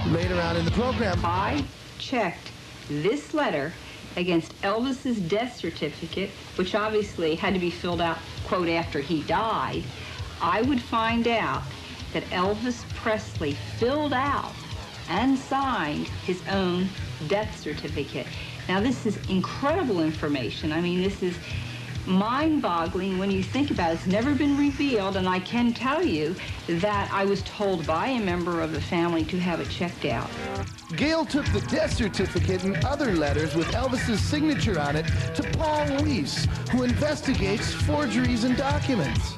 later on in the program. I checked this letter against Elvis's death certificate, which obviously had to be filled out, quote, after he died. I would find out that Elvis Presley filled out and signed his own death certificate. Now, this is incredible information. I mean, this is mind-boggling when you think about it. It's never been revealed, and I can tell you that I was told by a member of the family to have it checked out. Gail took the death certificate and other letters with Elvis's signature on it to Paul Weiss, who investigates forgeries in documents.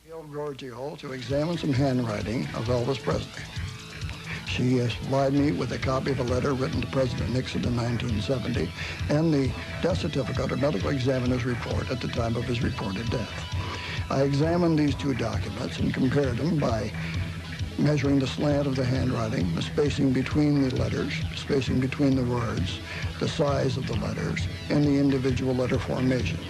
Gail Giorgio to examine some handwriting of Elvis Presley. She supplied me with a copy of a letter written to President Nixon in 1970 and the death certificate or medical examiner's report at the time of his reported death. I examined these two documents and compared them by measuring the slant of the handwriting, the spacing between the letters, spacing between the words, the size of the letters, and the individual letter formations.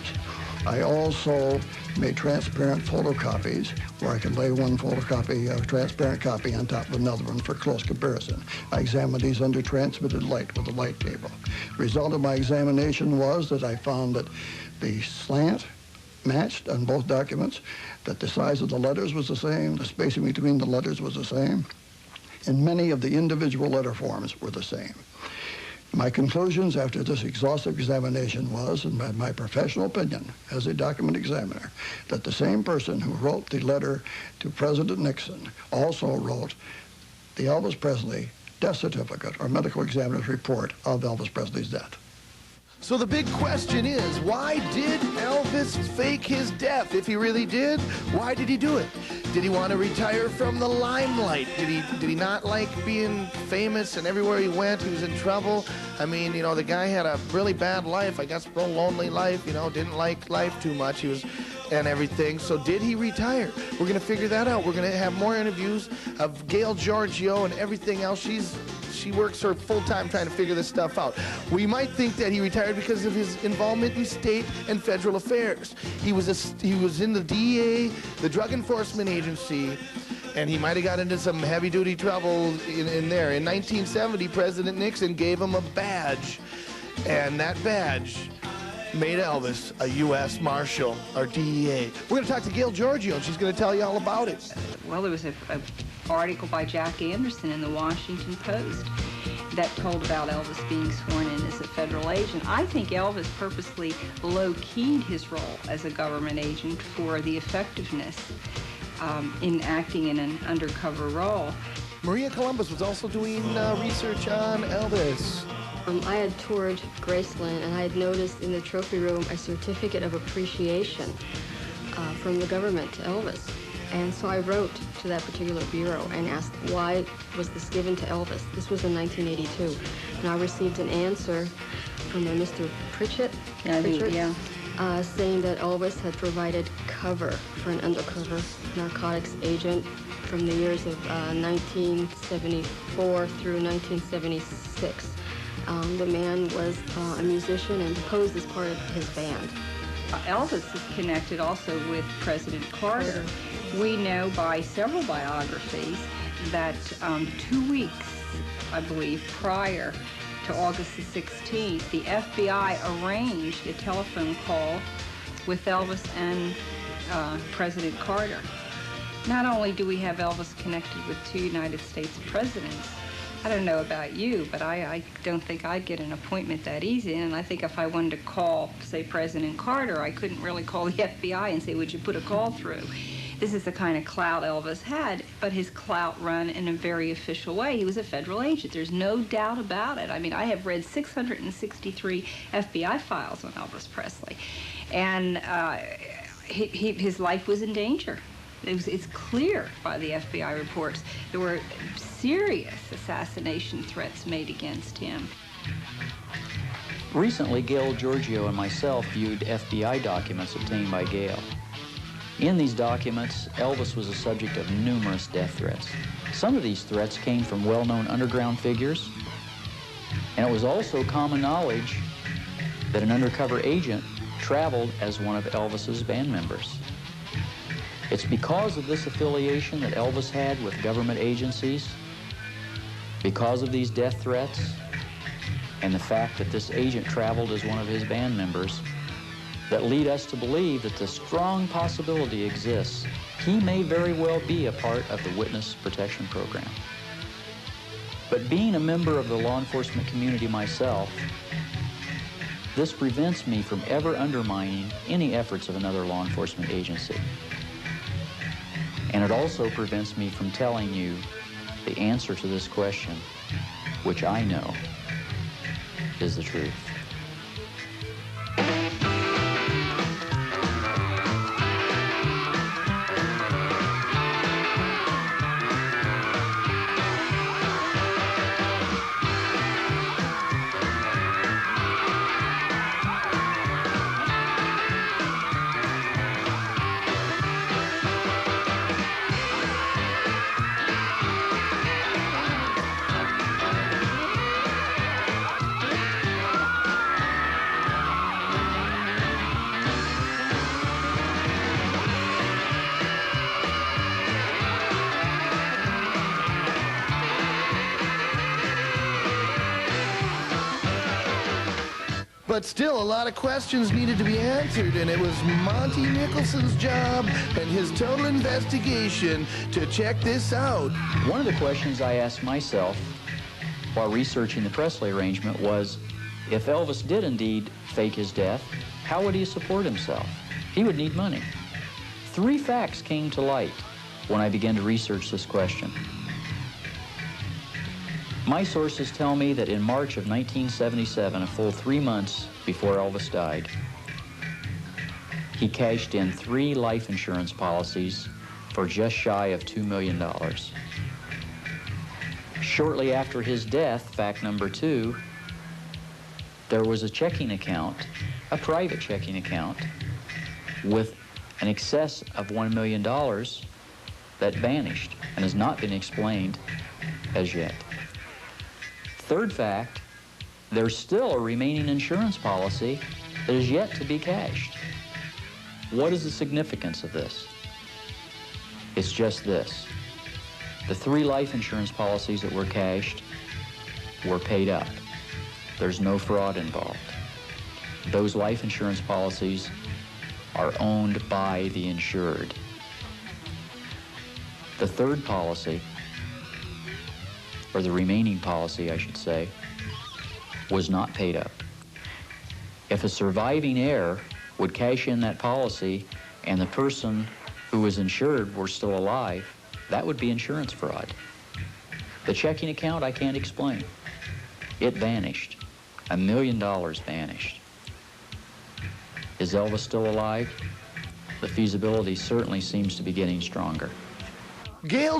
I also made transparent photocopies where I could lay one photocopy, a transparent copy on top of another one for close comparison. I examined these under transmitted light with a light table. The result of my examination was that I found that the slant matched on both documents, that the size of the letters was the same, the spacing between the letters was the same, and many of the individual letter forms were the same. My conclusions after this exhaustive examination was, in my professional opinion as a document examiner, that the same person who wrote the letter to President Nixon also wrote the Elvis Presley death certificate or medical examiner's report of Elvis Presley's death. So the big question is, why did Elvis fake his death? If he really did, why did he do it? Did he want to retire from the limelight? Did he not like being famous, and everywhere he went he was in trouble? I mean, you know, the guy had a really bad life, I guess, a lonely life, you know, didn't like life too much. He was and everything. So did he retire? We're going to figure that out. We're going to have more interviews of Gail Giorgio and everything else. She works her full-time trying to figure this stuff out. We might think that he retired because of his involvement in state and federal affairs. He was in the DEA, the Drug Enforcement Agency, and he might have got into some heavy-duty trouble in there. In 1970, President Nixon gave him a badge, and that badge made Elvis a U.S. Marshal, or DEA. We're going to talk to Gail Giorgio, and she's going to tell you all about it. Well, there was an article by Jack Anderson in the Washington Post that told about Elvis being sworn in as a federal agent. I think Elvis purposely low-keyed his role as a government agent for the effectiveness in acting in an undercover role. Maria Columbus was also doing research on Elvis. I had toured Graceland, and I had noticed in the trophy room a certificate of appreciation from the government to Elvis. And so I wrote to that particular bureau and asked, why was this given to Elvis? This was in 1982. And I received an answer from a Mr. Pritchett, saying that Elvis had provided cover for an undercover narcotics agent from the years of 1974 through 1976. The man was a musician and posed as part of his band. Elvis is connected also with President Carter. We know by several biographies that 2 weeks, I believe, prior to August the 16th, the FBI arranged a telephone call with Elvis and President Carter. Not only do we have Elvis connected with 2 United States presidents, I don't know about you, but I don't think I'd get an appointment that easy. And I think if I wanted to call, say, President Carter, I couldn't really call the FBI and say, would you put a call through? This is the kind of clout Elvis had, but his clout run in a very official way. He was a federal agent. There's no doubt about it. I mean, I have read 663 FBI files on Elvis Presley, and his life was in danger. It's clear by the FBI reports. There were serious assassination threats made against him. Recently, Gail Giorgio and myself viewed FBI documents obtained by Gail. In these documents, Elvis was the subject of numerous death threats. Some of these threats came from well-known underground figures, and it was also common knowledge that an undercover agent traveled as one of Elvis's band members. It's because of this affiliation that Elvis had with government agencies Because of these death threats and the fact that this agent traveled as one of his band members, that lead us to believe that the strong possibility exists he may very well be a part of the witness protection program. But being a member of the law enforcement community myself, this prevents me from ever undermining any efforts of another law enforcement agency. And it also prevents me from telling you the answer to this question, which I know is the truth. But still, a lot of questions needed to be answered, and it was Monty Nicholson's job and his total investigation to check this out. One of the questions I asked myself while researching the Presley arrangement was, if Elvis did indeed fake his death, how would he support himself? He would need money. 3 facts came to light when I began to research this question. My sources tell me that in March of 1977, a full 3 months before Elvis died, he cashed in 3 life insurance policies for just shy of $2 million. Shortly after his death, fact number 2, there was a checking account, a private checking account, with an excess of $1 million that vanished and has not been explained as yet. Third fact, there's still a remaining insurance policy that is yet to be cashed. What is the significance of this? It's just this. The 3 life insurance policies that were cashed were paid up. There's no fraud involved. Those life insurance policies are owned by the insured. The third policy, or the remaining policy, I should say, was not paid up. If a surviving heir would cash in that policy and the person who was insured were still alive, that would be insurance fraud. The checking account, I can't explain. It vanished. $1 million vanished. Is Elvis still alive? The feasibility certainly seems to be getting stronger. Gail